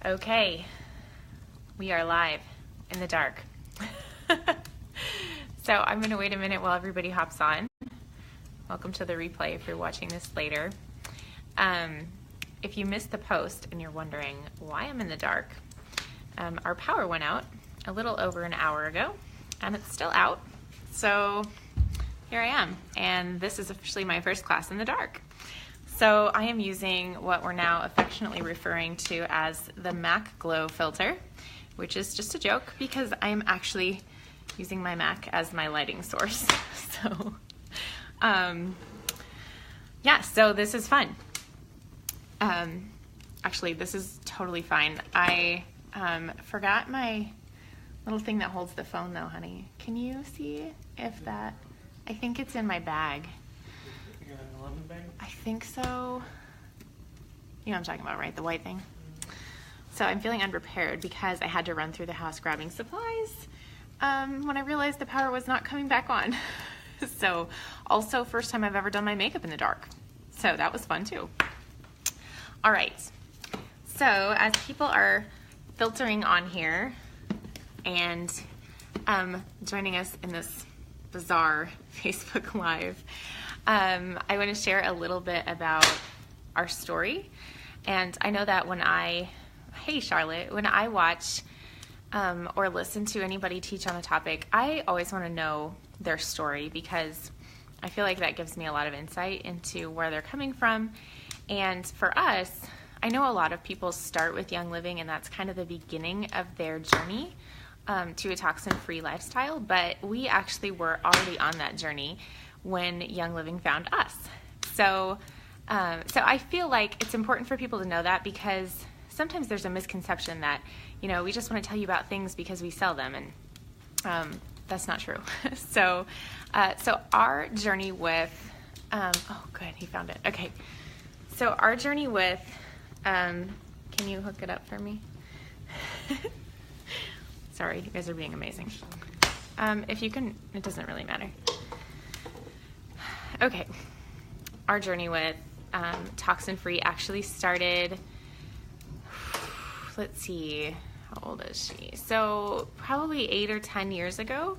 Okay, we are live in the dark. So I'm going to wait a minute while everybody hops on. Welcome to the replay if you're watching this later. If you missed the post and you're wondering why I'm in the dark, our power went out a little over an hour ago and it's still out. So here I am, and this is officially my first class in the dark. So I am using what we're now affectionately referring to as the Mac Glow filter, which is just a joke because I am actually using my Mac as my lighting source. So, yeah, so this is fun. Actually, this is totally fine. I forgot my little thing that holds the phone though, honey. Can you see if that, I think it's in my bag. You got an 11 bag? I think so. You know what I'm talking about, right? The white thing. So I'm feeling unprepared because I had to run through the house grabbing supplies when I realized the power was not coming back on. So also first time I've ever done my makeup in the dark. So that was fun too. All right. So as people are filtering on here and joining us in this bizarre Facebook Live, I want to share a little bit about our story. And I know that when hey Charlotte, when I watch or listen to anybody teach on a topic, I always want to know their story because I feel like that gives me a lot of insight into where they're coming from. And for us, I know a lot of people start with Young Living and that's kind of the beginning of their journey to a toxin-free lifestyle, but we actually were already on that journey when Young Living found us. So I feel like it's important for people to know that because sometimes there's a misconception that, you know, we just want to tell you about things because we sell them, and that's not true. So our journey with, oh good, he found it. Okay. So our journey with, can you hook it up for me? Sorry, you guys are being amazing. If you can, it doesn't really matter. Okay, our journey with toxin-free actually started, let's see, how old is she? So probably 8 or 10 years ago.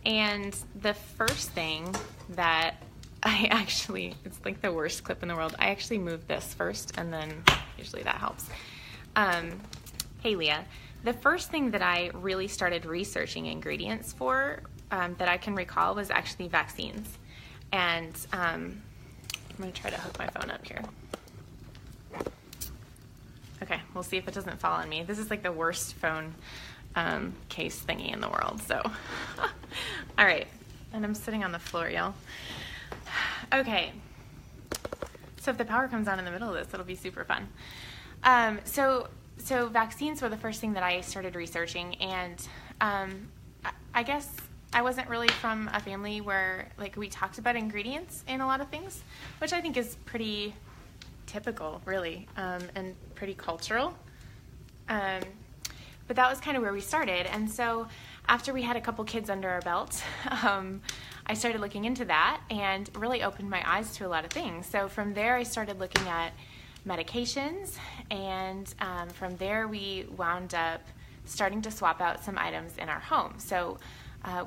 And the first thing that I actually, it's like the worst clip in the world. I actually moved this first and then usually that helps. Hey Leah, the first thing that I really started researching ingredients for that I can recall was actually vaccines. And I'm going to try to hook my phone up here. Okay, we'll see if it doesn't fall on me. This is like the worst phone case thingy in the world. So, all right. And I'm sitting on the floor, y'all. Okay. So if the power comes on in the middle of this, it'll be super fun. So vaccines were the first thing that I started researching. And I guess I wasn't really from a family where like we talked about ingredients in a lot of things, which I think is pretty typical really, and pretty cultural. But that was kind of where we started. And so after we had a couple kids under our belt, I started looking into that and really opened my eyes to a lot of things. So from there I started looking at medications, and from there we wound up starting to swap out some items in our home. So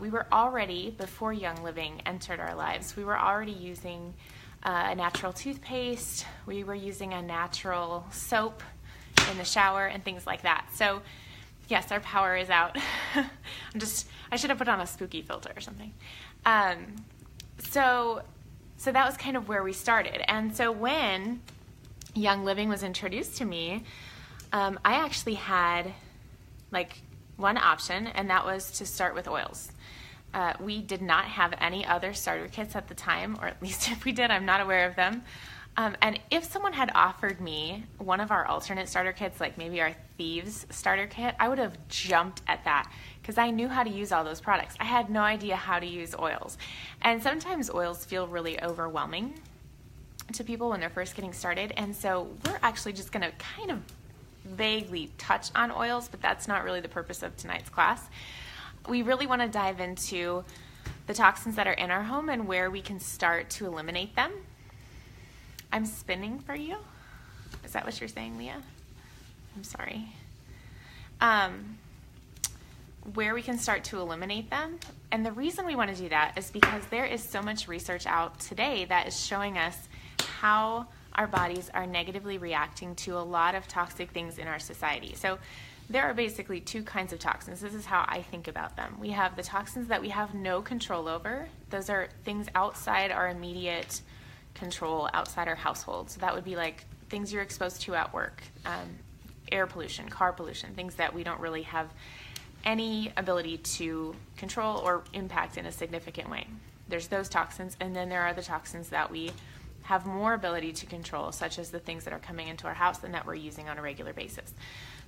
we were already, before Young Living entered our lives, we were already using a natural toothpaste. We were using a natural soap in the shower and things like that. So yes, our power is out. I should have put on a spooky filter or something. So that was kind of where we started. And so when Young Living was introduced to me, I actually had like one option, and that was to start with oils. We did not have any other starter kits at the time, or at least if we did, I'm not aware of them. And if someone had offered me one of our alternate starter kits, like maybe our Thieves starter kit, I would have jumped at that because I knew how to use all those products. I had no idea how to use oils. And sometimes oils feel really overwhelming to people when they're first getting started. And so we're actually just going to kind of vaguely touch on oils, but that's not really the purpose of tonight's class. We really want to dive into the toxins that are in our home and where we can start to eliminate them. I'm spinning for you. Is that what you're saying, Leah? I'm sorry. where we can start to eliminate them. And the reason we want to do that is because there is so much research out today that is showing us how our bodies are negatively reacting to a lot of toxic things in our society. So there are basically two kinds of toxins. This is how I think about them. We have the toxins that we have no control over. Those are things outside our immediate control, outside our household. So that would be like things you're exposed to at work, air pollution, car pollution, things that we don't really have any ability to control or impact in a significant way. There's those toxins, and then there are the toxins that we have more ability to control, such as the things that are coming into our house and that we're using on a regular basis.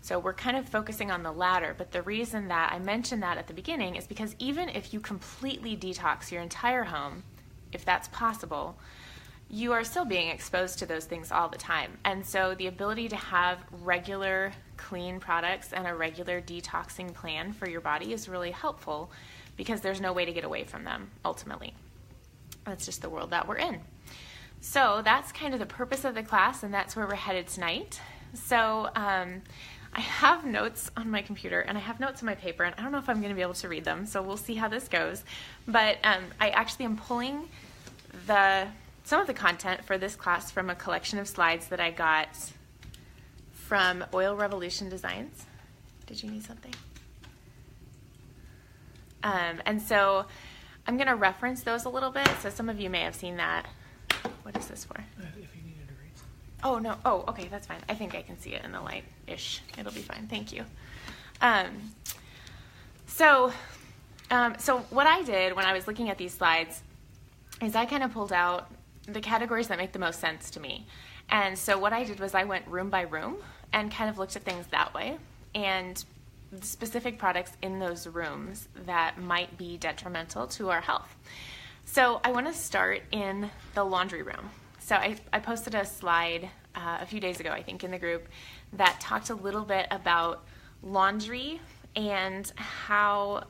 So we're kind of focusing on the latter, but the reason that I mentioned that at the beginning is because even if you completely detox your entire home, if that's possible, you are still being exposed to those things all the time. And so the ability to have regular clean products and a regular detoxing plan for your body is really helpful because there's no way to get away from them, ultimately. That's just the world that we're in. So that's kind of the purpose of the class, and that's where we're headed tonight. So I have notes on my computer, and I have notes on my paper, and I don't know if I'm going to be able to read them, so we'll see how this goes. But I actually am pulling some of the content for this class from a collection of slides that I got from Oil Revolution Designs. Did you need something? And so I'm going to reference those a little bit. So some of you may have seen that. What is this for? If you needed to read something. Oh, no. Oh, okay, that's fine. I think I can see it in the light-ish. It'll be fine. Thank you. So what I did when I was looking at these slides is I kind of pulled out the categories that make the most sense to me. And so what I did was I went room by room and kind of looked at things that way and specific products in those rooms that might be detrimental to our health. So I want to start in the laundry room. So I posted a slide a few days ago, I think, in the group that talked a little bit about laundry and how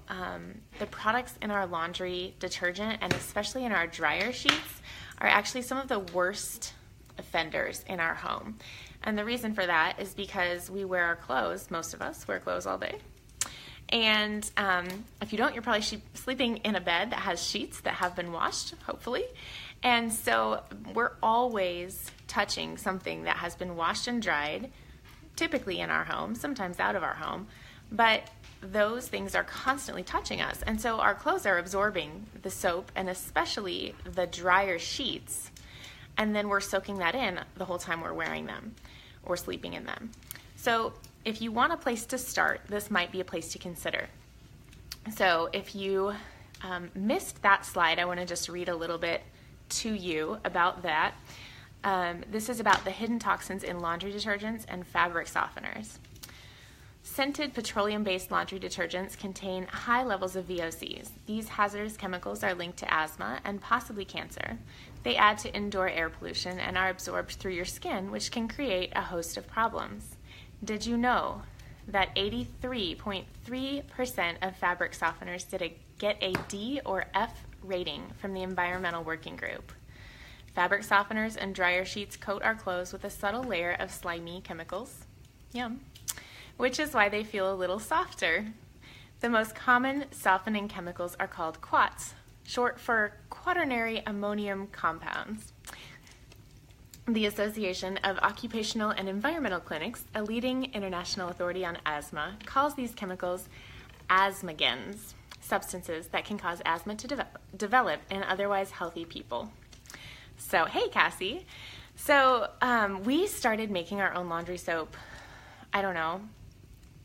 the products in our laundry detergent and especially in our dryer sheets are actually some of the worst offenders in our home. And the reason for that is because we wear our clothes, most of us wear clothes all day. And if you don't, you're probably sleeping in a bed that has sheets that have been washed, hopefully. And so we're always touching something that has been washed and dried, typically in our home, sometimes out of our home. But those things are constantly touching us. And so our clothes are absorbing the soap and especially the dryer sheets. And then we're soaking that in the whole time we're wearing them or sleeping in them. So if you want a place to start, this might be a place to consider. So if you missed that slide, I want to just read a little bit to you about that. This is about the hidden toxins in laundry detergents and fabric softeners. Scented petroleum-based laundry detergents contain high levels of VOCs. These hazardous chemicals are linked to asthma and possibly cancer. They add to indoor air pollution and are absorbed through your skin, which can create a host of problems. Did you know that 83.3% of fabric softeners get a D or F rating from the Environmental Working Group? Fabric softeners and dryer sheets coat our clothes with a subtle layer of slimy chemicals. Yum. Which is why they feel a little softer. The most common softening chemicals are called quats, short for quaternary ammonium compounds. The Association of Occupational and Environmental Clinics, a leading international authority on asthma, calls these chemicals asthmagens, substances that can cause asthma to develop in otherwise healthy people. So, hey, Cassie. So, we started making our own laundry soap, I don't know,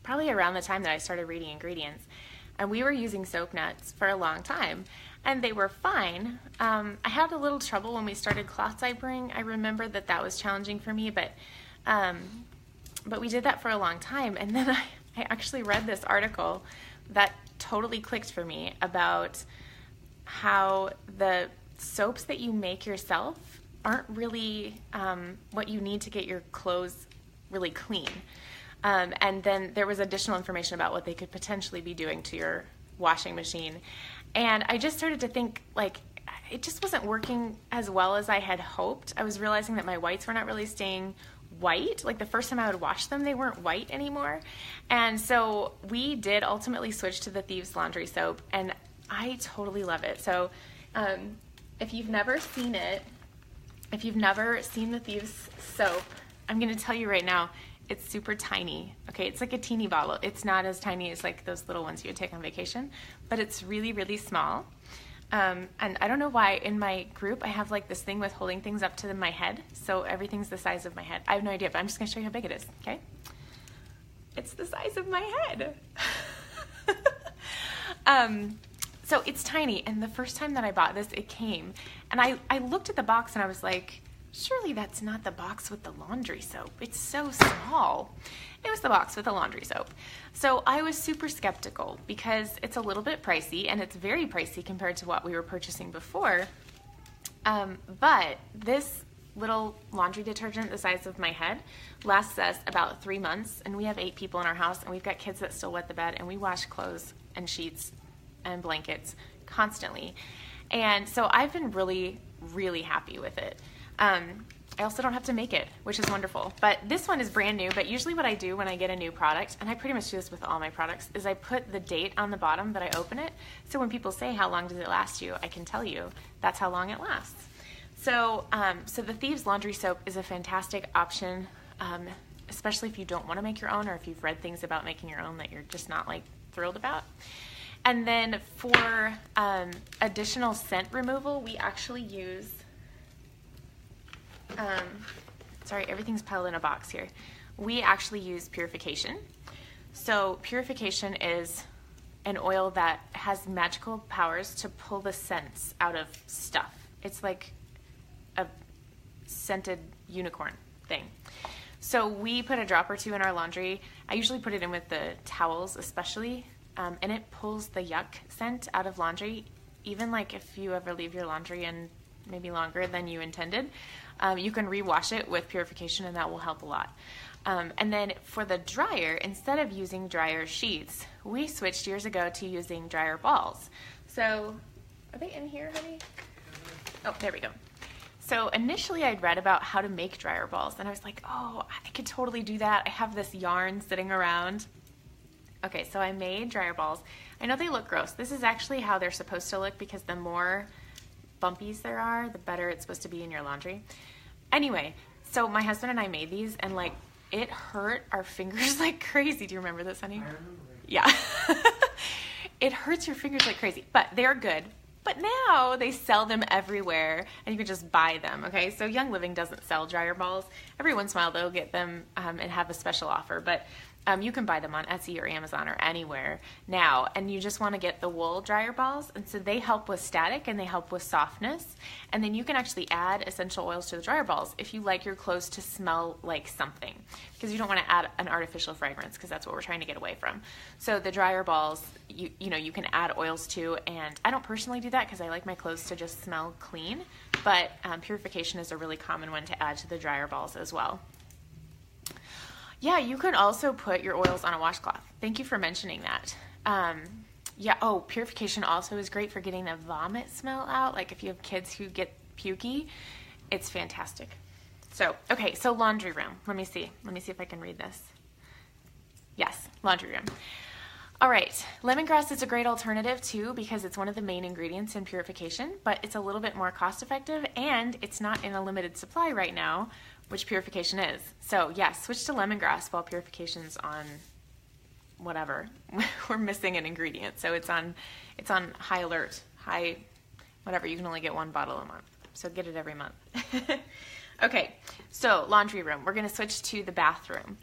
probably around the time that I started reading ingredients. And we were using soap nuts for a long time, and they were fine. I had a little trouble when we started cloth diapering. I remember that was challenging for me, but we did that for a long time. And then I actually read this article that totally clicked for me about how the soaps that you make yourself aren't really what you need to get your clothes really clean. And then there was additional information about what they could potentially be doing to your washing machine. And I just started to think, like, it just wasn't working as well as I had hoped. I was realizing that my whites were not really staying white. Like the first time I would wash them, they weren't white anymore. And so we did ultimately switch to the Thieves Laundry Soap, and I totally love it. So if you've never seen it, if you've never seen the Thieves Soap, I'm going to tell you right now, it's super tiny. Okay, it's like a teeny bottle. It's not as tiny as like those little ones you would take on vacation, but it's really, really small. And I don't know why in my group I have like this thing with holding things up to my head, so everything's the size of my head. I have no idea, but I'm just going to show you how big it is, okay? It's the size of my head. So it's tiny, and the first time that I bought this, it came, and I looked at the box and I was like, surely that's not the box with the laundry soap. It's so small. It was the box with the laundry soap. So I was super skeptical because it's a little bit pricey, and it's very pricey compared to what we were purchasing before. But this little laundry detergent the size of my head lasts us about 3 months, and we have 8 people in our house, and we've got kids that still wet the bed, and we wash clothes and sheets and blankets constantly. And so I've been really, really happy with it. I also don't have to make it, which is wonderful. But this one is brand new, but usually what I do when I get a new product, and I pretty much do this with all my products, is I put the date on the bottom that I open it. So when people say, how long does it last you? I can tell you that's how long it lasts. So, so the Thieves Laundry Soap is a fantastic option, especially if you don't want to make your own, or if you've read things about making your own that you're just not like thrilled about. And then for additional scent removal, we actually use, sorry, everything's piled in a box here. We actually use Purification. So Purification is an oil that has magical powers to pull the scents out of stuff. It's like a scented unicorn thing. So we put a drop or two in our laundry. I usually put it in with the towels especially, and it pulls the yuck scent out of laundry. Even like if you ever leave your laundry in maybe longer than you intended, you can rewash it with Purification, and that will help a lot. And then for the dryer, instead of using dryer sheets, we switched years ago to using dryer balls. So are they in here, honey? Oh, there we go. So initially I'd read about how to make dryer balls, and I was like, oh, I could totally do that. I have this yarn sitting around. Okay, so I made dryer balls. I know they look gross. This is actually how they're supposed to look, because the more bumpies there are, the better it's supposed to be in your laundry. Anyway, so my husband and I made these, and like it hurt our fingers like crazy. Do you remember this, honey? I remember. Yeah. It hurts your fingers like crazy, but they're good. But now they sell them everywhere, and you can just buy them, okay? So Young Living doesn't sell dryer balls. Every once in a while they'll get them and have a special offer, but you can buy them on Etsy or Amazon or anywhere now, and you just want to get the wool dryer balls, and so they help with static and they help with softness, and then you can actually add essential oils to the dryer balls if you like your clothes to smell like something, because you don't want to add an artificial fragrance, because that's what we're trying to get away from. So the dryer balls, you know, you can add oils to, and I don't personally do that because I like my clothes to just smell clean, but Purification is a really common one to add to the dryer balls as well. Yeah, you could also put your oils on a washcloth. Thank you for mentioning that. Yeah, oh, Purification also is great for getting the vomit smell out. Like if you have kids who get pukey, it's fantastic. So, okay, so laundry room. Let me see if I can read this. Yes, laundry room. All right, lemongrass is a great alternative too, because it's one of the main ingredients in Purification, but it's a little bit more cost effective, and it's not in a limited supply right now, which Purification is. So yes, switch to lemongrass while Purification's on whatever. We're missing an ingredient, so it's on high alert, high whatever. You can only get one bottle a month, so get it every month. Okay, so laundry room. We're going to switch to the bathroom.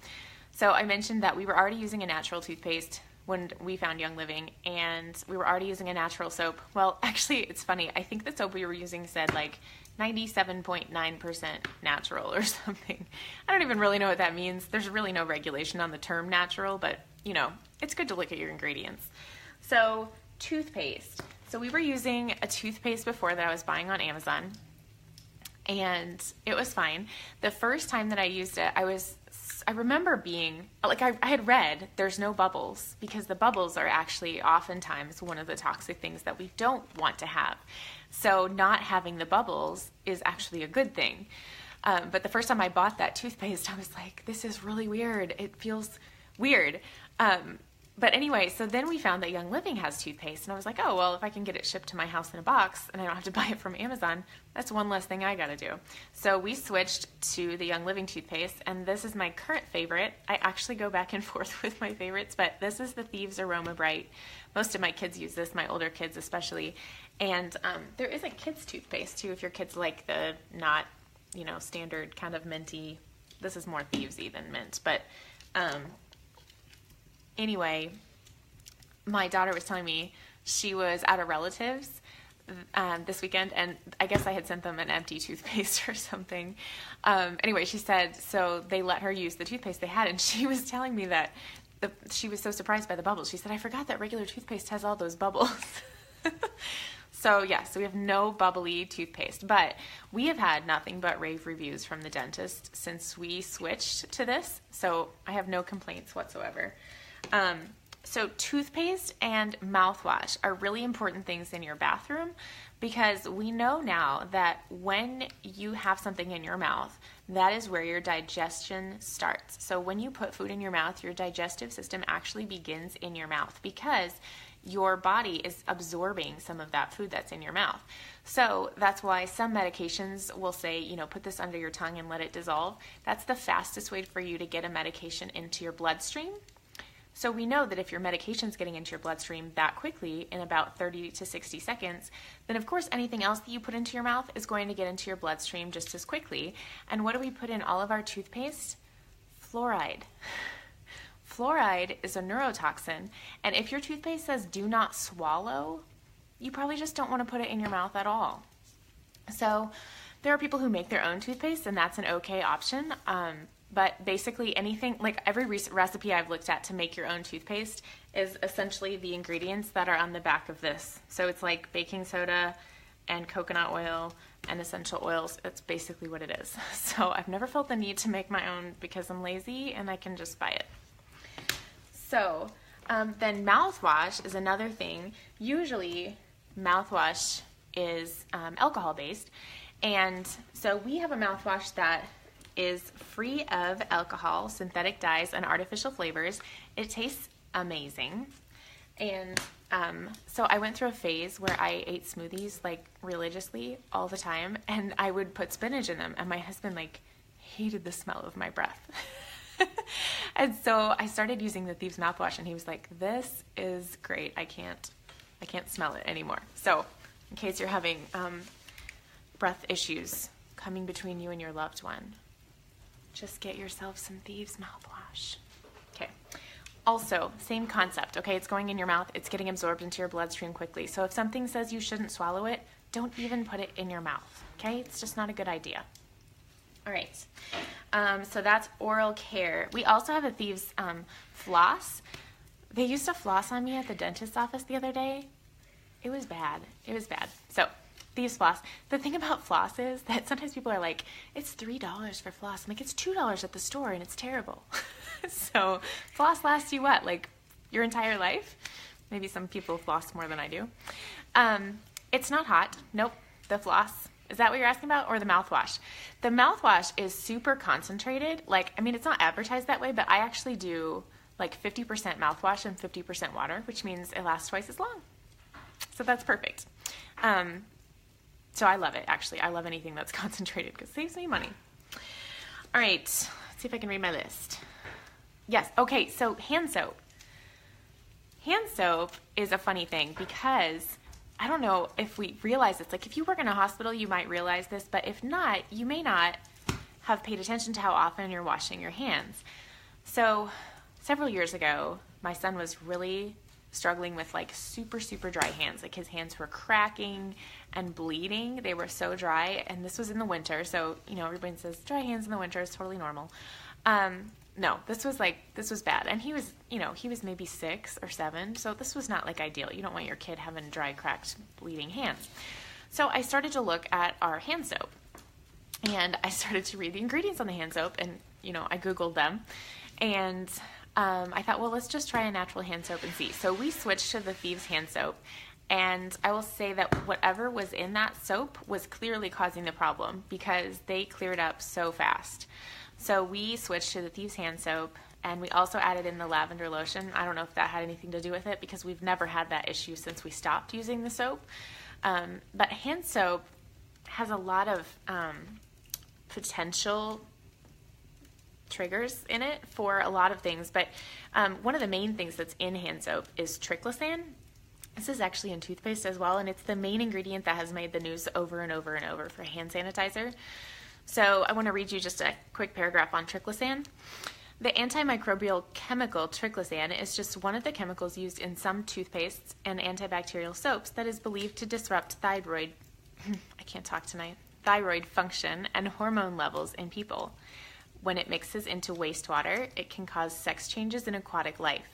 So I mentioned that we were already using a natural toothpaste when we found Young Living, and we were already using a natural soap. Well, actually, it's funny. I think the soap we were using said like 97.9% natural or something. I don't even really know what that means. There's really no regulation on the term natural, but you know, it's good to look at your ingredients. So toothpaste. So we were using a toothpaste before that I was buying on Amazon, and it was fine. The first time that I used it, I remember being, like I had read there's no bubbles, because the bubbles are actually oftentimes one of the toxic things that we don't want to have. So not having the bubbles is actually a good thing. But the first time I bought that toothpaste, I was like, this is really weird. It feels weird. But anyway, so then we found that Young Living has toothpaste, and I was like, oh, well, if I can get it shipped to my house in a box and I don't have to buy it from Amazon, that's one less thing I got to do. So we switched to the Young Living toothpaste, and this is my current favorite. I actually go back and forth with my favorites, but this is the Thieves Aroma Bright. Most of my kids use this, my older kids especially. And there is a kids toothpaste too, if your kids like the not, standard kind of minty. This is more thievesy than mint, but anyway, my daughter was telling me she was at a relative's this weekend, and I guess I had sent them an empty toothpaste or something. Anyway, she said, so they let her use the toothpaste they had, and she was telling me that she was so surprised by the bubbles. She said, I forgot that regular toothpaste has all those bubbles. So we have no bubbly toothpaste, but we have had nothing but rave reviews from the dentist since we switched to this, so I have no complaints whatsoever. So toothpaste and mouthwash are really important things in your bathroom, because we know now that when you have something in your mouth, that is where your digestion starts. So when you put food in your mouth, your digestive system actually begins in your mouth, because your body is absorbing some of that food that's in your mouth. So that's why some medications will say, put this under your tongue and let it dissolve. That's the fastest way for you to get a medication into your bloodstream. So we know that if your medication's getting into your bloodstream that quickly, in about 30 to 60 seconds, then of course anything else that you put into your mouth is going to get into your bloodstream just as quickly. And what do we put in all of our toothpaste? Fluoride. Fluoride is a neurotoxin, and if your toothpaste says do not swallow, you probably just don't want to put it in your mouth at all. So there are people who make their own toothpaste, and that's an okay option. But basically anything, like every recipe I've looked at to make your own toothpaste is essentially the ingredients that are on the back of this. So it's like baking soda and coconut oil and essential oils. It's basically what it is. So I've never felt the need to make my own because I'm lazy and I can just buy it. So then mouthwash is another thing. Usually mouthwash is alcohol-based. And so we have a mouthwash that is free of alcohol, synthetic dyes, and artificial flavors. It tastes amazing. And so I went through a phase where I ate smoothies like religiously all the time, and I would put spinach in them, and my husband hated the smell of my breath. And so I started using the Thieves mouthwash, and he was like, this is great. I can't smell it anymore. So in case you're having breath issues coming between you and your loved one, just get yourself some Thieves mouthwash. Okay. Also, same concept, okay? It's going in your mouth. It's getting absorbed into your bloodstream quickly. So if something says you shouldn't swallow it, don't even put it in your mouth, okay? It's just not a good idea. All right. So that's oral care. We also have a Thieves floss. They used to floss on me at the dentist's office the other day. It was bad. So Thieves floss. The thing about floss is that sometimes people are like, it's $3 for floss. I'm like, it's $2 at the store, and it's terrible. So floss lasts you what, like your entire life? Maybe some people floss more than I do. It's not hot. Nope. The floss. Is that what you're asking about? Or the mouthwash? The mouthwash is super concentrated. It's not advertised that way, but I actually do 50% mouthwash and 50% water, which means it lasts twice as long. So that's perfect. So I love it, actually. I love anything that's concentrated because it saves me money. All right, let's see if I can read my list. Yes, okay, so hand soap. Hand soap is a funny thing because I don't know if we realize this. If you work in a hospital, you might realize this, but if not, you may not have paid attention to how often you're washing your hands. So several years ago, my son was really struggling with super, super dry hands. His hands were cracking and bleeding. They were so dry, and this was in the winter. So, everybody says dry hands in the winter is totally normal. No, this was bad. And he was maybe 6 or 7. So this was not ideal. You don't want your kid having dry, cracked, bleeding hands. So I started to look at our hand soap, and I started to read the ingredients on the hand soap, and, I Googled them. And I thought, well, let's just try a natural hand soap and see. So we switched to the Thieves hand soap, And I will say that whatever was in that soap was clearly causing the problem because they cleared up so fast. So we switched to the Thieves Hand soap, and we also added in the lavender lotion. I don't know if that had anything to do with it because we've never had that issue since we stopped using the soap. But hand soap has a lot of potential triggers in it for a lot of things. But one of the main things that's in hand soap is triclosan. This is actually in toothpaste as well, and it's the main ingredient that has made the news over and over and over for hand sanitizer. So I want to read you just a quick paragraph on triclosan. The antimicrobial chemical triclosan is just one of the chemicals used in some toothpastes and antibacterial soaps that is believed to disrupt thyroid function and hormone levels in people. When it mixes into wastewater, it can cause sex changes in aquatic life.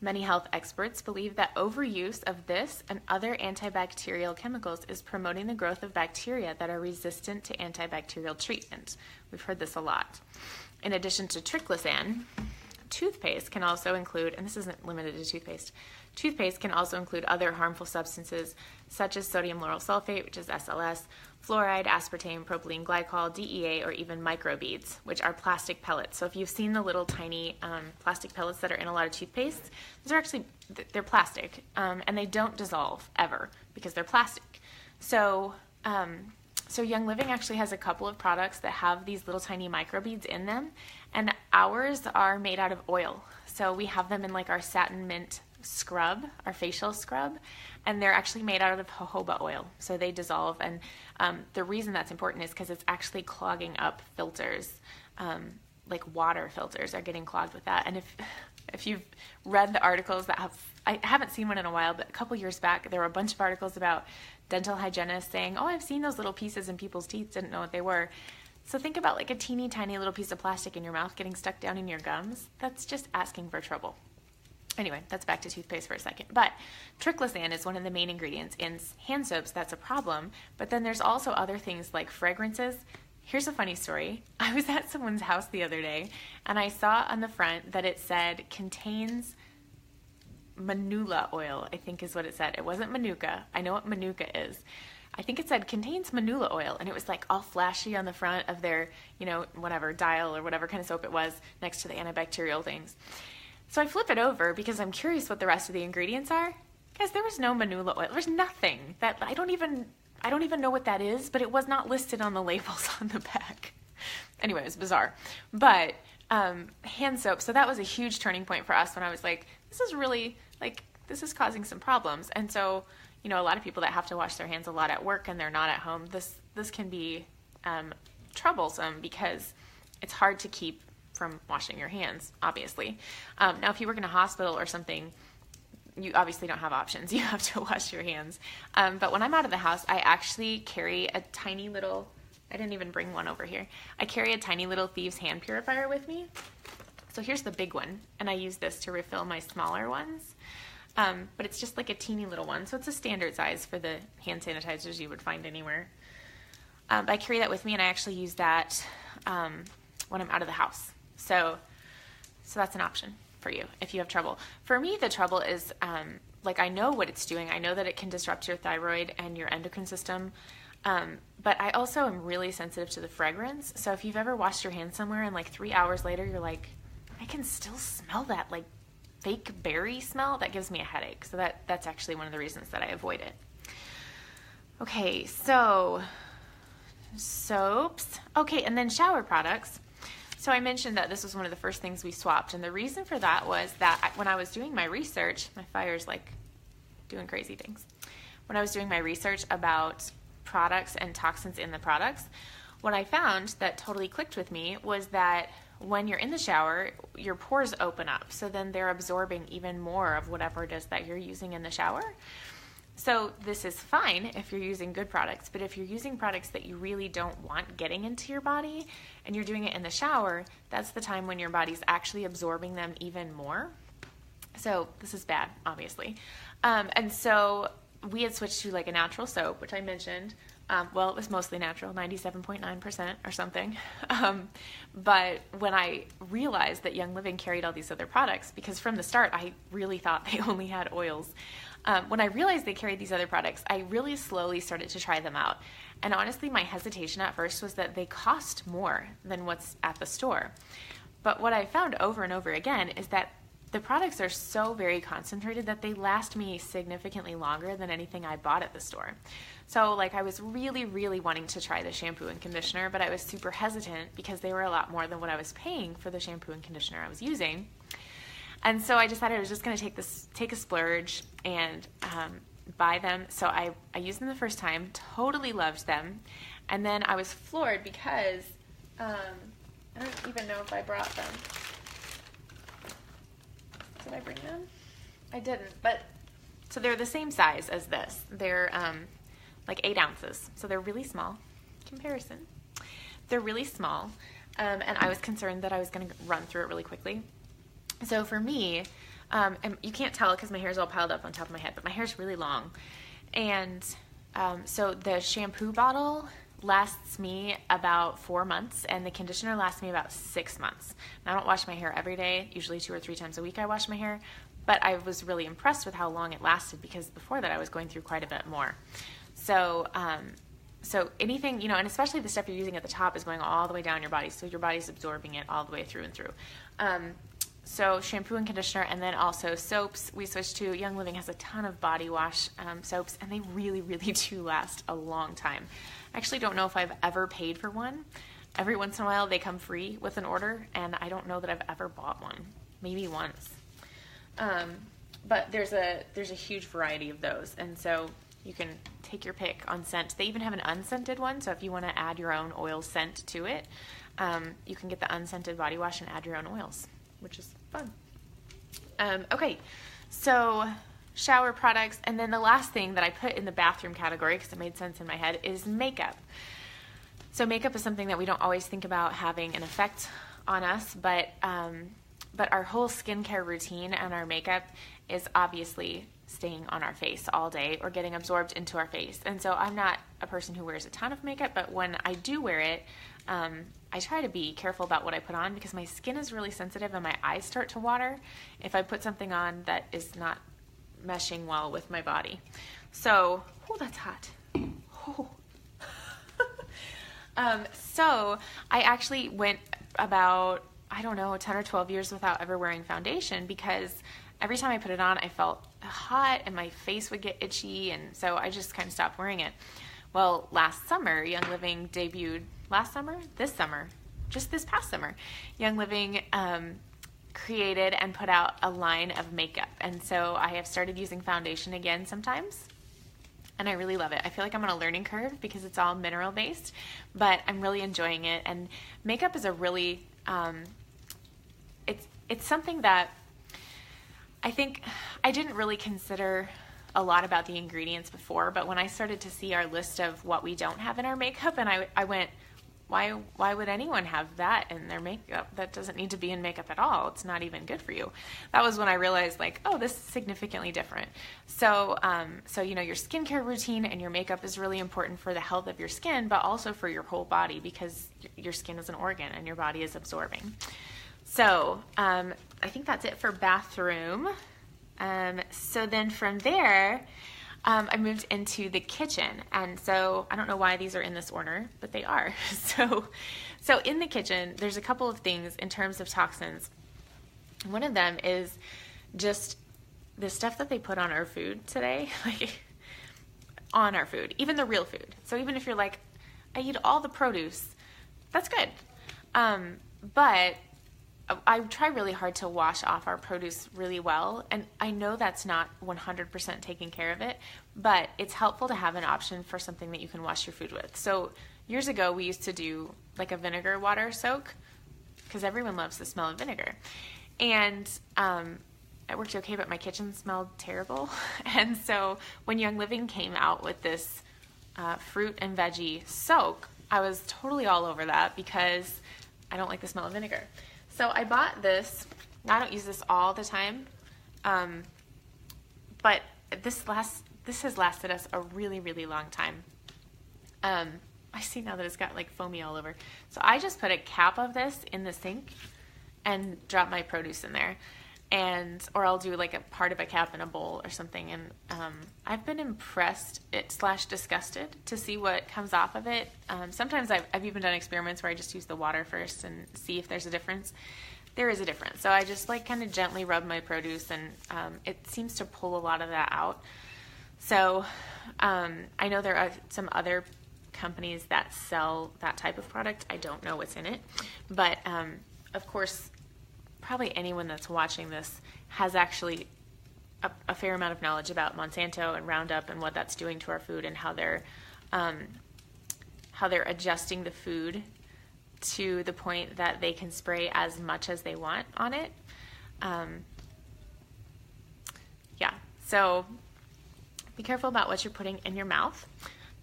Many health experts believe that overuse of this and other antibacterial chemicals is promoting the growth of bacteria that are resistant to antibacterial treatment. We've heard this a lot. In addition to triclosan, toothpaste can also include, and this isn't limited to toothpaste, toothpaste can also include other harmful substances such as sodium lauryl sulfate, which is SLS, fluoride, aspartame, propylene glycol, DEA, or even microbeads, which are plastic pellets. So if you've seen the little tiny plastic pellets that are in a lot of toothpaste, those are actually, they're plastic, and they don't dissolve ever because they're plastic. So Young Living actually has a couple of products that have these little tiny microbeads in them, and ours are made out of oil. So we have them in like our satin mint scrub, our facial scrub, and they're actually made out of jojoba oil. So they dissolve, and the reason that's important is because it's actually clogging up filters, like water filters are getting clogged with that. And if you've read the articles that have, I haven't seen one in a while, but a couple years back, there were a bunch of articles about dental hygienists saying, oh, I've seen those little pieces in people's teeth, didn't know what they were. So think about like a teeny tiny little piece of plastic in your mouth getting stuck down in your gums. That's just asking for trouble. Anyway, that's back to toothpaste for a second. But triclosan is one of the main ingredients in hand soaps. That's a problem. But then there's also other things like fragrances. Here's a funny story. I was at someone's house the other day, and I saw on the front that it said contains manula oil, I think is what it said. It wasn't manuka. I know what manuka is. I think it said contains manula oil, and it was like all flashy on the front of their, whatever, dial or whatever kind of soap it was next to the antibacterial things. So I flip it over because I'm curious what the rest of the ingredients are. Guys, there was no manula oil. There's nothing. That I don't even know what that is, but it was not listed on the labels on the back. Anyway, it was bizarre. But hand soap, so that was a huge turning point for us when I was like, this is really, this is causing some problems. And so, a lot of people that have to wash their hands a lot at work and they're not at home, this can be troublesome because it's hard to keep from washing your hands, obviously. Now, if you work in a hospital or something, you obviously don't have options. You have to wash your hands. But when I'm out of the house, I actually carry a tiny little, I didn't even bring one over here. I carry a tiny little Thieves hand purifier with me. So here's the big one, and I use this to refill my smaller ones. But it's just like a teeny little one, so it's a standard size for the hand sanitizers you would find anywhere. But I carry that with me, and I actually use that when I'm out of the house. So that's an option for you if you have trouble. For me, the trouble is, I know what it's doing. I know that it can disrupt your thyroid and your endocrine system. But I also am really sensitive to the fragrance. So if you've ever washed your hands somewhere and 3 hours later, you're like, I can still smell that fake berry smell, that gives me a headache. So that's actually one of the reasons that I avoid it. Okay, so soaps. Okay, and then shower products. So I mentioned that this was one of the first things we swapped, and the reason for that was that when I was doing my research, my fire's doing crazy things. When I was doing my research about products and toxins in the products, what I found that totally clicked with me was that when you're in the shower, your pores open up, so then they're absorbing even more of whatever it is that you're using in the shower. So this is fine if you're using good products, but if you're using products that you really don't want getting into your body and you're doing it in the shower, that's the time when your body's actually absorbing them even more. So this is bad, obviously. And so we had switched to a natural soap, which I mentioned. It was mostly natural, 97.9% or something. But when I realized that Young Living carried all these other products, because from the start I really thought they only had oils, when I realized they carried these other products, I really slowly started to try them out. And honestly, my hesitation at first was that they cost more than what's at the store. But what I found over and over again is that the products are so very concentrated that they last me significantly longer than anything I bought at the store. So like I was really, really wanting to try the shampoo and conditioner, but I was super hesitant because they were a lot more than what I was paying for the shampoo and conditioner I was using. And so I decided I was just going to take a splurge and buy them. So I used them the first time, totally loved them. And then I was floored because I don't even know if I brought them. Did I bring them? I didn't, but so they're the same size as this. They're like 8 ounces, so they're really small. Comparison. They're really small, and I was concerned that I was going to run through it really quickly. So for me, and you can't tell because my hair is all piled up on top of my head, but my hair is really long. And so the shampoo bottle lasts me about 4 months, and the conditioner lasts me about 6 months. And I don't wash my hair every day, usually 2 or 3 times a week I wash my hair, but I was really impressed with how long it lasted because before that I was going through quite a bit more. So so anything, and especially the stuff you're using at the top is going all the way down your body, so your body's absorbing it all the way through and through. So shampoo and conditioner, and then also soaps. We switched to Young Living has a ton of body wash soaps, and they really, really do last a long time. I actually don't know if I've ever paid for one. Every once in a while they come free with an order, and I don't know that I've ever bought one. Maybe once. But there's a huge variety of those, and so you can take your pick on scent. They even have an unscented one, so if you want to add your own oil scent to it, you can get the unscented body wash and add your own oils, which is fun. Okay, so shower products, and then the last thing that I put in the bathroom category, because it made sense in my head, is makeup. So makeup is something that we don't always think about having an effect on us, but our whole skincare routine and our makeup is obviously staying on our face all day or getting absorbed into our face. And so I'm not a person who wears a ton of makeup, but when I do wear it, I try to be careful about what I put on because my skin is really sensitive and my eyes start to water if I put something on that is not meshing well with my body. So, oh, that's hot. Oh. So I actually went about, 10 or 12 years without ever wearing foundation because every time I put it on, I felt hot and my face would get itchy, and so I just kind of stopped wearing it. Well, last summer, Young Living debuted, just this past summer, Young Living created and put out a line of makeup, and so I have started using foundation again sometimes, and I really love it. I feel like I'm on a learning curve because it's all mineral based, but I'm really enjoying it, and makeup is a really, it's something that I think I didn't really consider a lot about the ingredients before, but when I started to see our list of what we don't have in our makeup, and I went, why would anyone have that in their makeup? That doesn't need to be in makeup at all. It's not even good for you. That was when I realized, like, oh, this is significantly different. So, your skincare routine and your makeup is really important for the health of your skin, but also for your whole body because your skin is an organ and your body is absorbing. So, I think that's it for bathroom. So then from there, I moved into the kitchen, and so I don't know why these are in this order, but they are. So in the kitchen, there's a couple of things in terms of toxins. One of them is just the stuff that they put on our food today, like on our food, even the real food. So even if you're like, I eat all the produce, that's good. But I try really hard to wash off our produce really well, and I know that's not 100% taking care of it, but it's helpful to have an option for something that you can wash your food with. So years ago, we used to do like a vinegar water soak because everyone loves the smell of vinegar. And it worked okay, but my kitchen smelled terrible. And so when Young Living came out with this fruit and veggie soak, I was totally all over that because I don't like the smell of vinegar. So I bought this. I don't use this all the time, but this has lasted us a really, really long time. I see now that it's got like foamy all over. So I just put a cap of this in the sink and drop my produce in there. or I'll do like a part of a cap in a bowl or something. And I've been impressed / disgusted to see what comes off of it. Sometimes I've even done experiments where I just use the water first and see if there's a difference. There is a difference. So I just like kind of gently rub my produce, and it seems to pull a lot of that out. So I know there are some other companies that sell that type of product. I don't know what's in it, but of course, probably anyone that's watching this has actually a fair amount of knowledge about Monsanto and Roundup and what that's doing to our food, and how they're adjusting the food to the point that they can spray as much as they want on it. Yeah, so be careful about what you're putting in your mouth,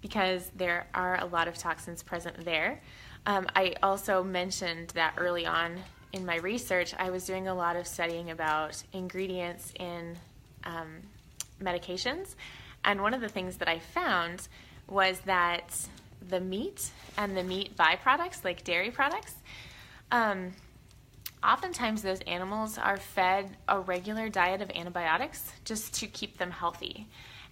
because there are a lot of toxins present there. I also mentioned that early on in my research, I was doing a lot of studying about ingredients in medications. And one of the things that I found was that the meat and the meat byproducts, like dairy products, oftentimes those animals are fed a regular diet of antibiotics just to keep them healthy.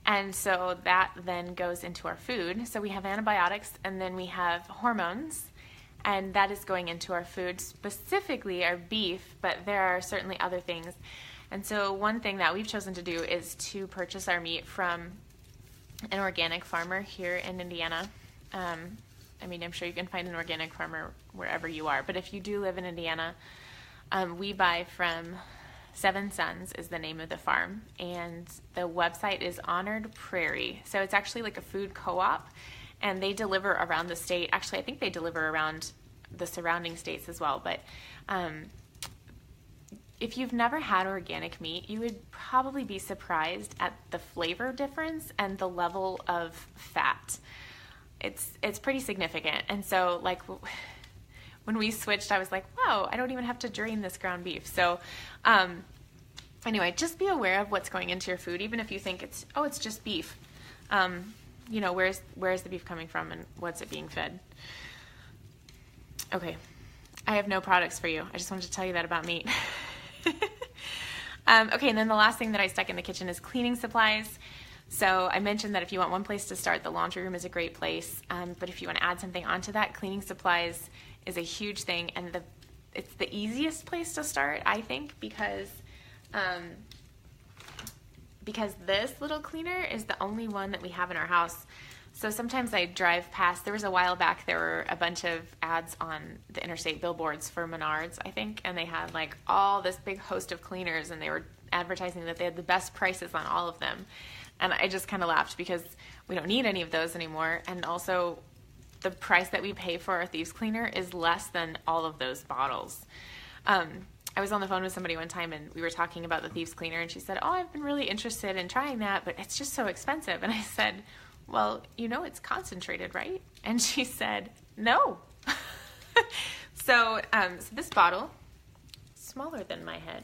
And so that then goes into our food. So we have antibiotics, and then we have hormones, and that is going into our food, specifically our beef, but there are certainly other things. And so one thing that we've chosen to do is to purchase our meat from an organic farmer here in Indiana. I mean, I'm sure you can find an organic farmer wherever you are, but if you do live in Indiana, we buy from Seven Sons is the name of the farm, and the website is Honored Prairie. So it's actually like a food co-op, and they deliver around the state. Actually, I think they deliver around the surrounding states as well. But if you've never had organic meat, you would probably be surprised at the flavor difference and the level of fat. It's pretty significant. And so, like, when we switched, I was like, wow, I don't even have to drain this ground beef. So anyway, just be aware of what's going into your food, even if you think it's just beef. You know, where's the beef coming from, and what's it being fed? Okay, I have no products for you. I just wanted to tell you that about meat. Okay, and then the last thing that I stuck in the kitchen is cleaning supplies. So I mentioned that if you want one place to start, the laundry room is a great place. But if you want to add something onto that, cleaning supplies is a huge thing, and it's the easiest place to start, I think, because this little cleaner is the only one that we have in our house. So sometimes I drive past. There was a while back, there were a bunch of ads on the interstate billboards for Menards, I think, and they had like all this big host of cleaners, and they were advertising that they had the best prices on all of them. And I just kind of laughed, because we don't need any of those anymore. And also, the price that we pay for our Thieves Cleaner is less than all of those bottles. I was on the phone with somebody one time, and we were talking about the Thieves Cleaner, and she said, oh, I've been really interested in trying that, but it's just so expensive. And I said, well, you know it's concentrated, right? And she said, no. So this bottle, smaller than my head,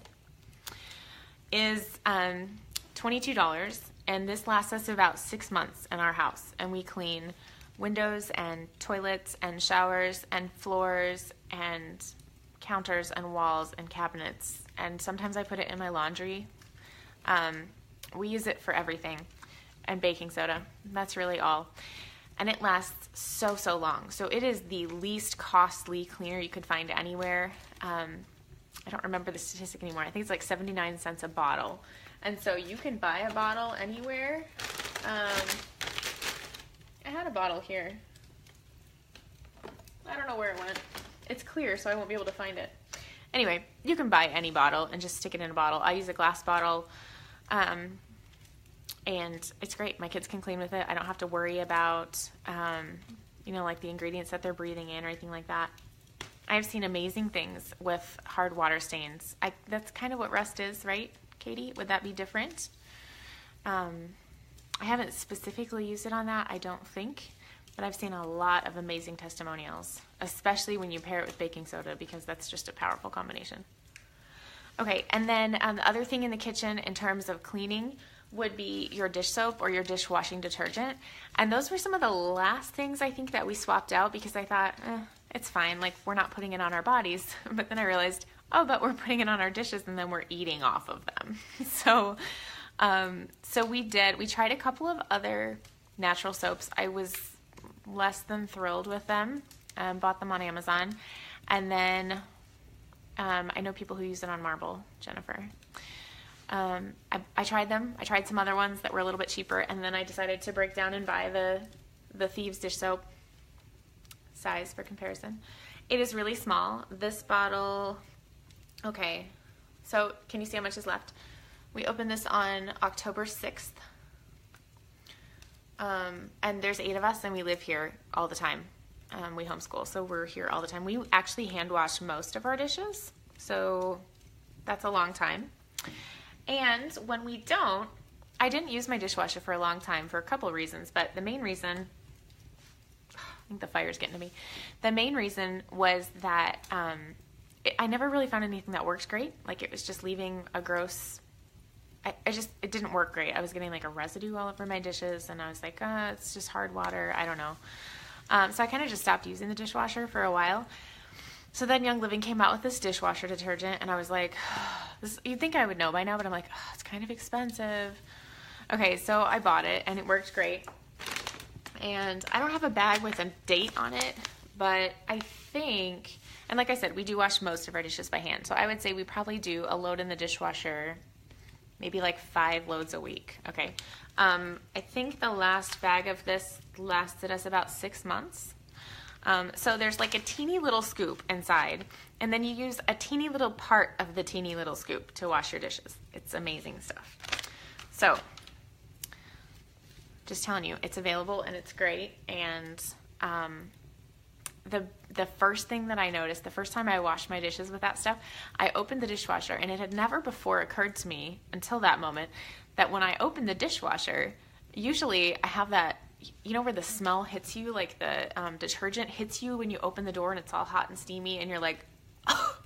is $22, and this lasts us about 6 months in our house, and we clean windows and toilets and showers and floors and counters and walls and cabinets, and sometimes I put it in my laundry. We use it for everything, and baking soda. That's really all. And it lasts so long. So it is the least costly cleaner you could find anywhere. I don't remember the statistic anymore. I think it's like 79 cents a bottle. And so you can buy a bottle anywhere. I had a bottle here. I don't know where it went. It's clear, so I won't be able to find it. Anyway, you can buy any bottle and just stick it in a bottle. I use a glass bottle, and it's great. My kids can clean with it. I don't have to worry about, like the ingredients that they're breathing in or anything like that. I've seen amazing things with hard water stains. That's kind of what rust is, right, Katie? Would that be different? I haven't specifically used it on that, I don't think, but I've seen a lot of amazing testimonials, especially when you pair it with baking soda, because that's just a powerful combination. Okay, and then the other thing in the kitchen in terms of cleaning would be your dish soap or your dishwashing detergent. And those were some of the last things I think that we swapped out, because I thought, it's fine, like we're not putting it on our bodies. But then I realized, oh, but we're putting it on our dishes and then we're eating off of them. So we tried a couple of other natural soaps. I was less than thrilled with them. Bought them on Amazon. And then I know people who use it on Marble, Jennifer. I tried them. I tried some other ones that were a little bit cheaper, and then I decided to break down and buy the Thieves dish soap size for comparison. It is really small. This bottle, okay, so can you see how much is left? We opened this on October 6th, and there's 8 of us, and we live here all the time. We homeschool, so we're here all the time. We actually hand wash most of our dishes, so that's a long time. And when we don't, I didn't use my dishwasher for a long time for a couple of reasons, but the main reason, I think the fire's getting to me. The main reason was that I never really found anything that worked great. Like, it was just leaving a gross, it didn't work great. I was getting like a residue all over my dishes, and I was like, it's just hard water. I don't know. So I kind of just stopped using the dishwasher for a while. So then Young Living came out with this dishwasher detergent, and I was like, you'd think I would know by now, but I'm like, it's kind of expensive. Okay, so I bought it, and it worked great. And I don't have a bag with a date on it, but I think, and like I said, we do wash most of our dishes by hand. So I would say we probably do a load in the dishwasher, maybe like 5 loads a week. Okay. I think the last bag of this lasted us about 6 months. So there's like a teeny little scoop inside, and then you use a teeny little part of the teeny little scoop to wash your dishes. It's amazing stuff. So just telling you, it's available and it's great. And the first thing that I noticed, the first time I washed my dishes with that stuff, I opened the dishwasher, and it had never before occurred to me until that moment that when I opened the dishwasher, usually I have that, you know, where the smell hits you, like the detergent hits you when you open the door and it's all hot and steamy, and you're like, oh.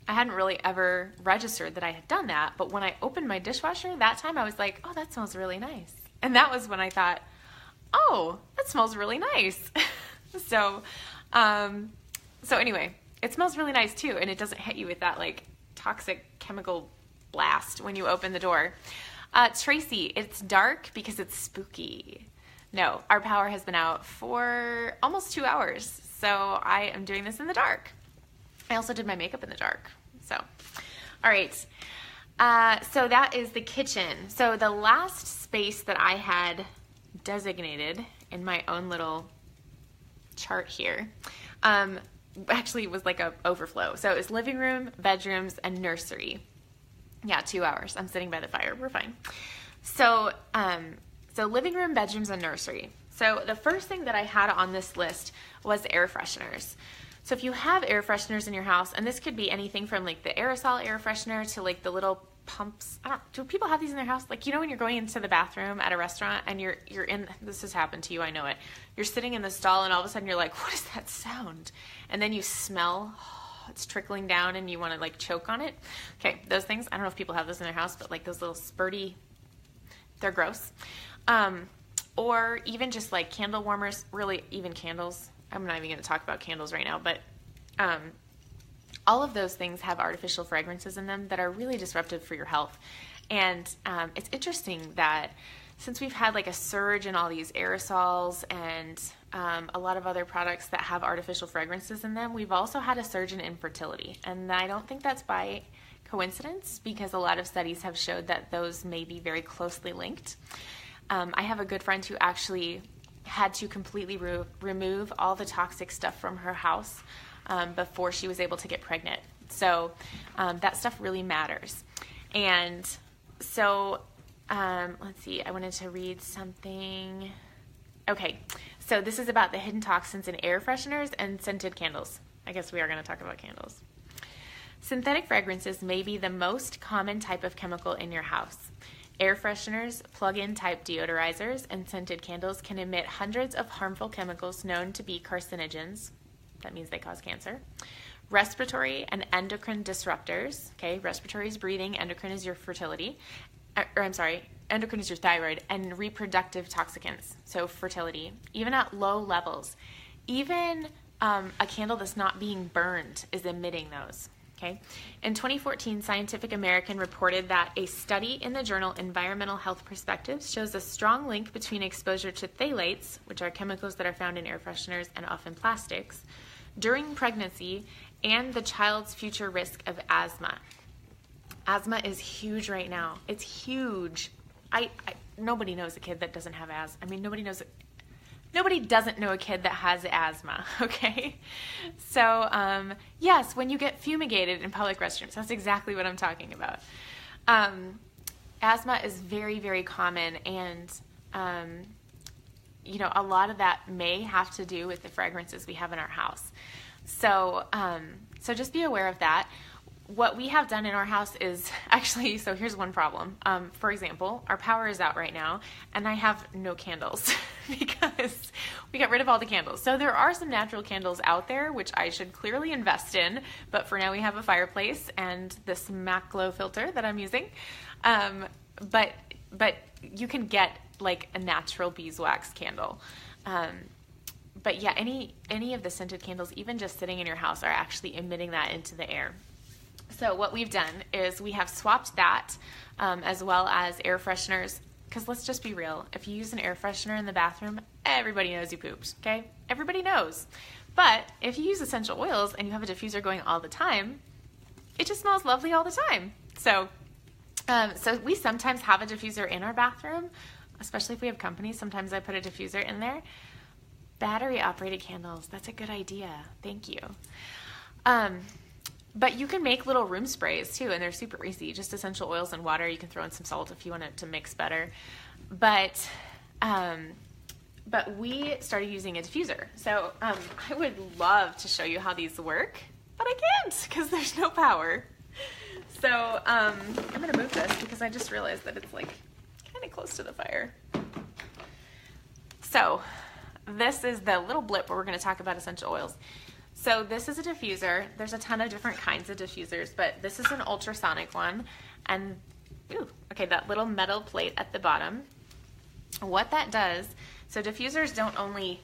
I hadn't really ever registered that I had done that, but when I opened my dishwasher, that time I was like, oh, that smells really nice. And that was when I thought, oh, that smells really nice. So anyway, it smells really nice too, and it doesn't hit you with that like toxic chemical blast when you open the door. Tracy, it's dark because it's spooky. No, our power has been out for almost 2 hours, so I am doing this in the dark. I also did my makeup in the dark. So, all right. So that is the kitchen. So the last space that I had designated in my own little chart here actually was like a overflow. So it was living room, bedrooms, and nursery. Yeah, 2 hours. I'm sitting by the fire. We're fine. So living room, bedrooms, and nursery. So the first thing that I had on this list was air fresheners. So if you have air fresheners in your house, and this could be anything from like the aerosol air freshener to like the little pumps. Do people have these in their house? Like, you know, when you're going into the bathroom at a restaurant and you're in, this has happened to you, I know it. You're sitting in the stall and all of a sudden you're like, what is that sound? And then you smell, it's trickling down and you want to like choke on it. Okay, those things, I don't know if people have those in their house, but like those little spurty, they're gross. Or even just like candle warmers, really even candles. I'm not even going to talk about candles right now, but all of those things have artificial fragrances in them that are really disruptive for your health. And it's interesting that since we've had like a surge in all these aerosols and a lot of other products that have artificial fragrances in them, we've also had a surge in infertility. And I don't think that's by coincidence, because a lot of studies have showed that those may be very closely linked. I have a good friend who actually had to completely remove all the toxic stuff from her house before she was able to get pregnant. So that stuff really matters. And so let's see, I wanted to read something. Okay, so this is about the hidden toxins in air fresheners and scented candles. I guess we are going to talk about candles. Synthetic fragrances may be the most common type of chemical in your house. Air fresheners, plug-in type deodorizers, and scented candles can emit hundreds of harmful chemicals known to be carcinogens. That means they cause cancer. Respiratory and endocrine disruptors. Okay, respiratory is breathing, endocrine is your fertility. Endocrine is your thyroid, and reproductive toxicants, so fertility, even at low levels. Even a candle that's not being burned is emitting those. Okay. In 2014, Scientific American reported that a study in the journal Environmental Health Perspectives shows a strong link between exposure to phthalates, which are chemicals that are found in air fresheners and often plastics, during pregnancy and the child's future risk of asthma. Asthma is huge right now. It's huge. Nobody knows a kid that doesn't have asthma. I mean, nobody doesn't know a kid that has asthma, okay? So, yes, when you get fumigated in public restrooms, that's exactly what I'm talking about. Asthma is very, very common, and, a lot of that may have to do with the fragrances we have in our house. So just be aware of that. What we have done in our house is actually, so here's one problem. For example, our power is out right now, and I have no candles because we got rid of all the candles. So there are some natural candles out there, which I should clearly invest in, but for now we have a fireplace and this MAC Glow filter that I'm using. But you can get like a natural beeswax candle. But yeah, any of the scented candles, even just sitting in your house, are actually emitting that into the air. So what we've done is we have swapped that as well as air fresheners, because let's just be real. If you use an air freshener in the bathroom, everybody knows you pooped, okay? Everybody knows. But if you use essential oils and you have a diffuser going all the time, it just smells lovely all the time. So we sometimes have a diffuser in our bathroom, especially if we have company. Sometimes I put a diffuser in there. Battery-operated candles, that's a good idea. Thank you. But you can make little room sprays too, and they're super easy. Just essential oils and water. You can throw in some salt if you want it to mix better. But we started using a diffuser. So I would love to show you how these work, but I can't because there's no power. So I'm going to move this because I just realized that it's like kind of close to the fire. So this is the little blip where we're going to talk about essential oils. So this is a diffuser. There's a ton of different kinds of diffusers, but this is an ultrasonic one. And, that little metal plate at the bottom. What that does, so diffusers don't only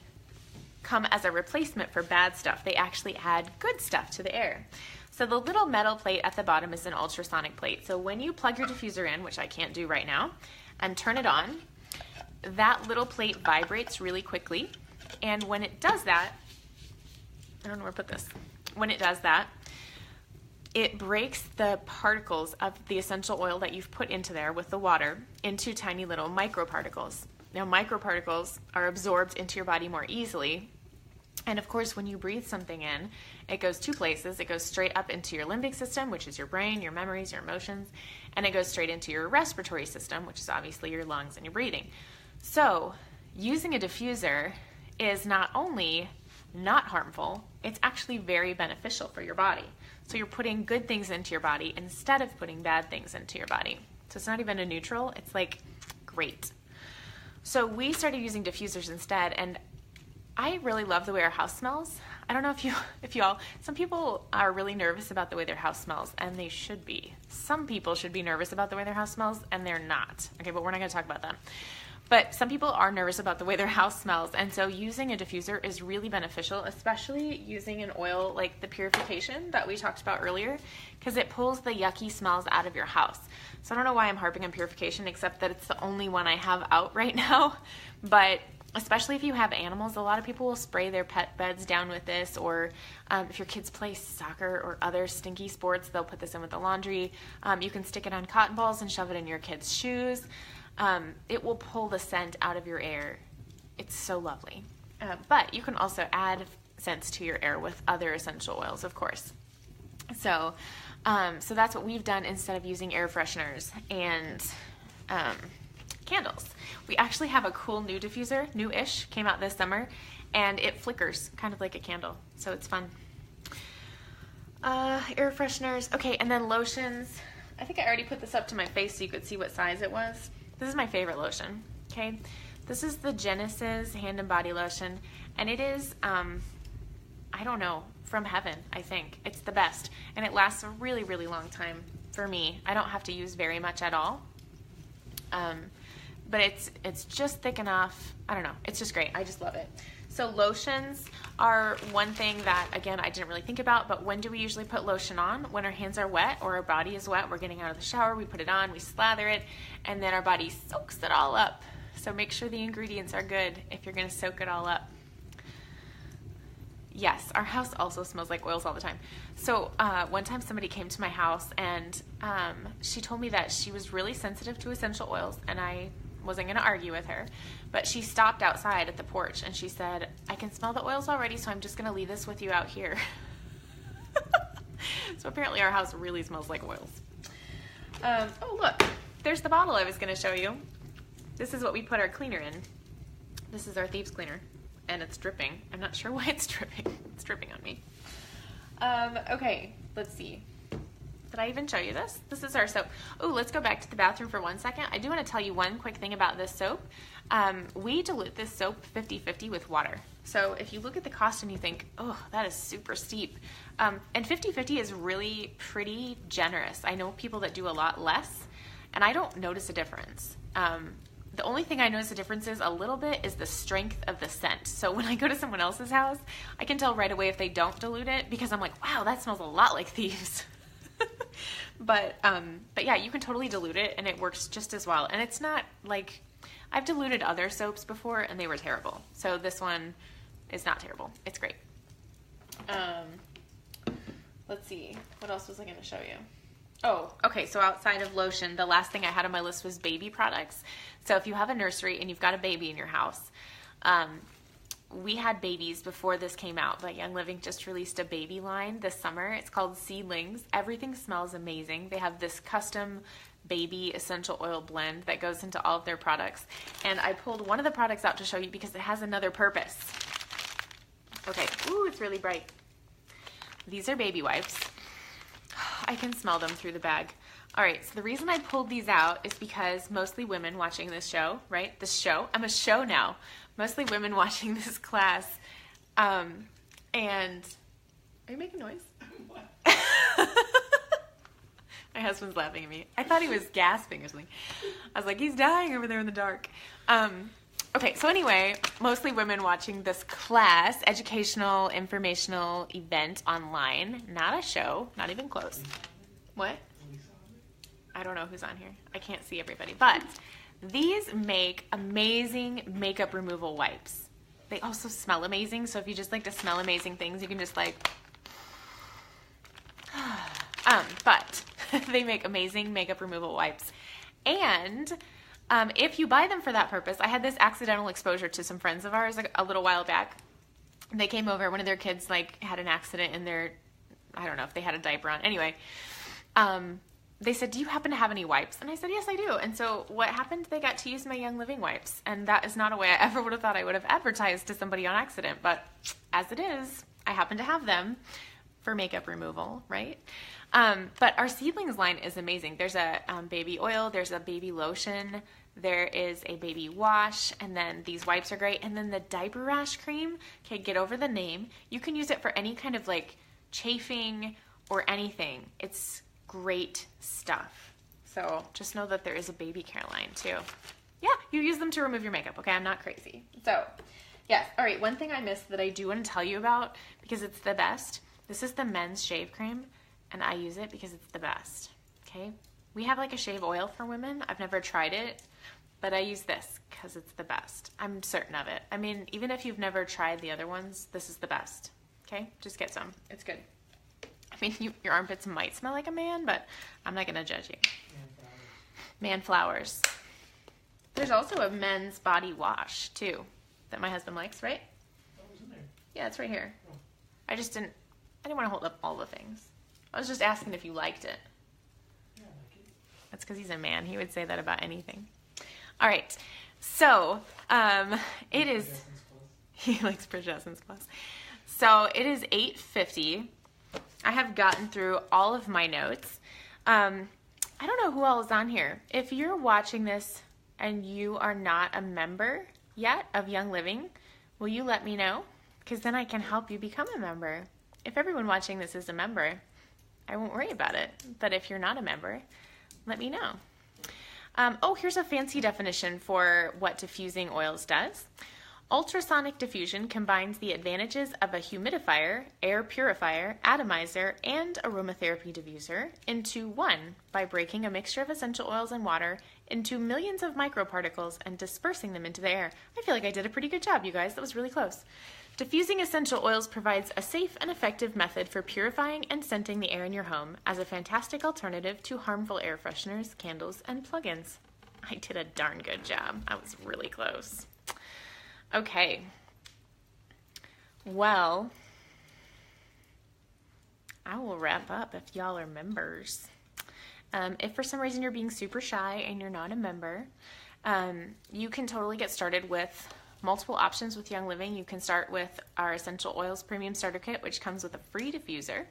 come as a replacement for bad stuff, they actually add good stuff to the air. So the little metal plate at the bottom is an ultrasonic plate. So when you plug your diffuser in, which I can't do right now, and turn it on, that little plate vibrates really quickly. And when it does that, I don't know where to put this. When it does that, it breaks the particles of the essential oil that you've put into there with the water into tiny little microparticles. Now, microparticles are absorbed into your body more easily. And of course, when you breathe something in, it goes two places. It goes straight up into your limbic system, which is your brain, your memories, your emotions, and it goes straight into your respiratory system, which is obviously your lungs and your breathing. So using a diffuser is not only not harmful, it's actually very beneficial for your body. So you're putting good things into your body instead of putting bad things into your body. So it's not even a neutral, it's like great. So we started using diffusers instead, and I really love the way our house smells. I don't know if y'all, some people are really nervous about the way their house smells, and they should be. Some people should be nervous about the way their house smells, and they're not. Okay, but we're not gonna talk about that. But some people are nervous about the way their house smells, and so using a diffuser is really beneficial, especially using an oil like the purification that we talked about earlier, because it pulls the yucky smells out of your house. So I don't know why I'm harping on purification, except that it's the only one I have out right now. But especially if you have animals, a lot of people will spray their pet beds down with this, or if your kids play soccer or other stinky sports, they'll put this in with the laundry. You can stick it on cotton balls and shove it in your kids' shoes. It will pull the scent out of your air. It's so lovely. But you can also add scents to your air with other essential oils, of course. So that's what we've done instead of using air fresheners and candles. We actually have a cool new diffuser, new-ish, came out this summer, and it flickers kind of like a candle, so it's fun. Air fresheners, okay, and then lotions. I think I already put this up to my face so you could see what size it was. This is my favorite lotion, okay? This is the Genesis Hand and Body Lotion, and it is, I don't know, from heaven, I think. It's the best, and it lasts a really, really long time for me. I don't have to use very much at all, but it's just thick enough. I don't know. It's just great. I just love it. So lotions are one thing that, again, I didn't really think about, but when do we usually put lotion on? When our hands are wet or our body is wet, we're getting out of the shower, we put it on, we slather it, and then our body soaks it all up. So make sure the ingredients are good if you're gonna soak it all up. Yes, our house also smells like oils all the time. So one time somebody came to my house and she told me that she was really sensitive to essential oils, and I wasn't going to argue with her, but she stopped outside at the porch and she said, I can smell the oils already, so I'm just going to leave this with you out here. So apparently our house really smells like oils. Oh, look, there's the bottle I was going to show you. This is what we put our cleaner in. This is our thieves cleaner, and it's dripping. I'm not sure why it's dripping. It's dripping on me. Okay, let's see. Did I even show you this? This is our soap. Oh, let's go back to the bathroom for 1 second. I do want to tell you one quick thing about this soap. We dilute this soap 50-50 with water. So if you look at the cost and you think, oh, that is super steep. And 50-50 is really pretty generous. I know people that do a lot less, and I don't notice a difference. The only thing I notice a difference is a little bit is the strength of the scent. So when I go to someone else's house, I can tell right away if they don't dilute it, because I'm like, wow, that smells a lot like thieves. But yeah, you can totally dilute it and it works just as well. And it's not like, I've diluted other soaps before and they were terrible. So this one is not terrible. It's great. Let's see. What else was I going to show you? Oh, okay. So outside of lotion, the last thing I had on my list was baby products. So if you have a nursery and you've got a baby in your house, we had babies before this came out, but Young Living just released a baby line this summer. It's called Seedlings. Everything smells amazing. They have this custom baby essential oil blend that goes into all of their products. And I pulled one of the products out to show you because it has another purpose. Okay, ooh, it's really bright. These are baby wipes. I can smell them through the bag. All right, so the reason I pulled these out is because mostly women watching this show, right? This show, I'm a show now. Mostly women watching this class. And are you making noise? What? My husband's laughing at me. I thought he was gasping or something. I was like, he's dying over there in the dark. Okay, so anyway, mostly women watching this class, educational, informational event online. Not a show, not even close. What? I don't know who's on here. I can't see everybody. But these make amazing makeup removal wipes. They also smell amazing. So if you just like to smell amazing things, you can just like, but they make amazing makeup removal wipes. And if you buy them for that purpose, I had this accidental exposure to some friends of ours like a little while back. They came over, one of their kids like had an accident in their, I don't know if they had a diaper on. Anyway, they said, do you happen to have any wipes? And I said, yes, I do. And so what happened? They got to use my Young Living wipes. And that is not a way I ever would have thought I would have advertised to somebody on accident. But as it is, I happen to have them for makeup removal, right? But our Seedlings line is amazing. There's a baby oil, there's a baby lotion, there is a baby wash, and then these wipes are great. And then the diaper rash cream, okay, get over the name. You can use it for any kind of like chafing or anything. It's great stuff. So just know that there is a baby care line too. Yeah, you use them to remove your makeup, okay? I'm not crazy. So yes, all right, one thing I missed that I do want to tell you about because it's the best. This is the men's shave cream, and I use it because it's the best, okay? We have like a shave oil for women. I've never tried it, but I use this because it's the best. I'm certain of it. I mean, even if you've never tried the other ones, this is the best, okay? Just get some. It's good. I mean, your armpits might smell like a man, but I'm not going to judge you. Man flowers. There's also a men's body wash, too, that my husband likes, right? What was in there? Yeah, it's right here. Oh. I didn't want to hold up all the things. I was just asking if you liked it. Yeah, I like it. That's because he's a man. He would say that about anything. All right. So, it is... Justin's Plus. He likes Progessence Plus. So, it is 8:50. I have gotten through all of my notes. I don't know who all is on here. If you're watching this and you are not a member yet of Young Living, will you let me know? Because then I can help you become a member. If everyone watching this is a member, I won't worry about it. But if you're not a member, let me know. Oh, here's a fancy definition for what diffusing oils does. Ultrasonic diffusion combines the advantages of a humidifier, air purifier, atomizer, and aromatherapy diffuser into one by breaking a mixture of essential oils and water into millions of microparticles and dispersing them into the air. I feel like I did a pretty good job, you guys. That was really close. Diffusing essential oils provides a safe and effective method for purifying and scenting the air in your home as a fantastic alternative to harmful air fresheners, candles, and plugins. I did a darn good job. I was really close. Okay, well, I will wrap up if y'all are members. If for some reason you're being super shy and you're not a member, you can totally get started with multiple options with Young Living. You can start with our Essential Oils Premium Starter Kit, which comes with a free diffuser.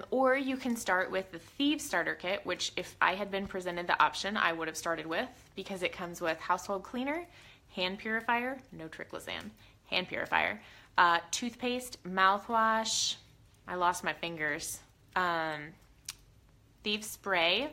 Or you can start with the Thieves Starter Kit, which if I had been presented the option, I would have started with, because it comes with household cleaner, hand purifier, no triclosan, hand purifier, toothpaste, mouthwash, I lost my fingers, Thieves spray,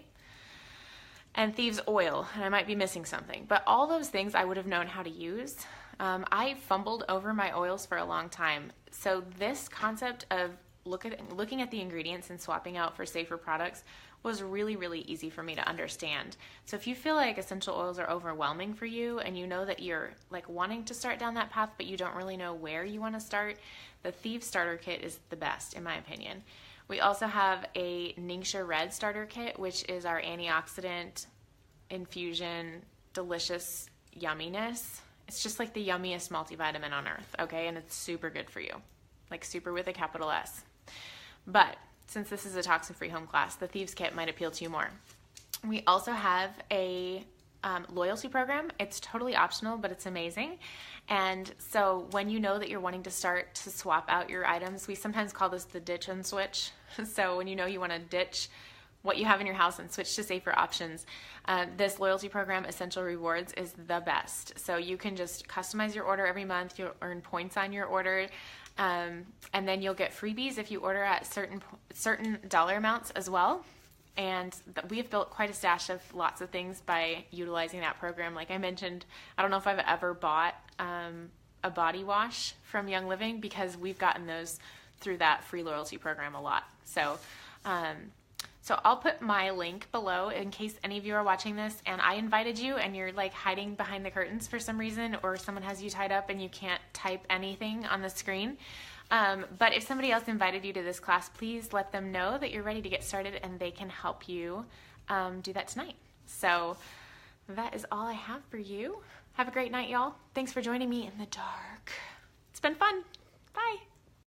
and Thieves oil, and I might be missing something, but all those things I would have known how to use. I fumbled over my oils for a long time, so this concept of looking at the ingredients and swapping out for safer products was really, really easy for me to understand. So if you feel like essential oils are overwhelming for you and you know that you're like wanting to start down that path but you don't really know where you want to start, the Thieves Starter Kit is the best in my opinion. We also have a Ningxia Red Starter Kit, which is our antioxidant infusion, delicious yumminess. It's just like the yummiest multivitamin on earth, okay? And it's super good for you, like super with a capital S. But since this is a toxin-free home class, the Thieves Kit might appeal to you more. We also have a loyalty program. It's totally optional, but it's amazing. And so when you know that you're wanting to start to swap out your items, we sometimes call this the ditch and switch. So when you know you want to ditch what you have in your house and switch to safer options, this loyalty program, Essential Rewards, is the best. So you can just customize your order every month. You'll earn points on your order. And then you'll get freebies if you order at certain dollar amounts as well. And we have built quite a stash of lots of things by utilizing that program. Like I mentioned, I don't know if I've ever bought a body wash from Young Living because we've gotten those through that free loyalty program a lot. So I'll put my link below in case any of you are watching this and I invited you and you're like hiding behind the curtains for some reason, or someone has you tied up and you can't type anything on the screen. But if somebody else invited you to this class, please let them know that you're ready to get started and they can help you do that tonight. So that is all I have for you. Have a great night, y'all. Thanks for joining me in the dark. It's been fun. Bye.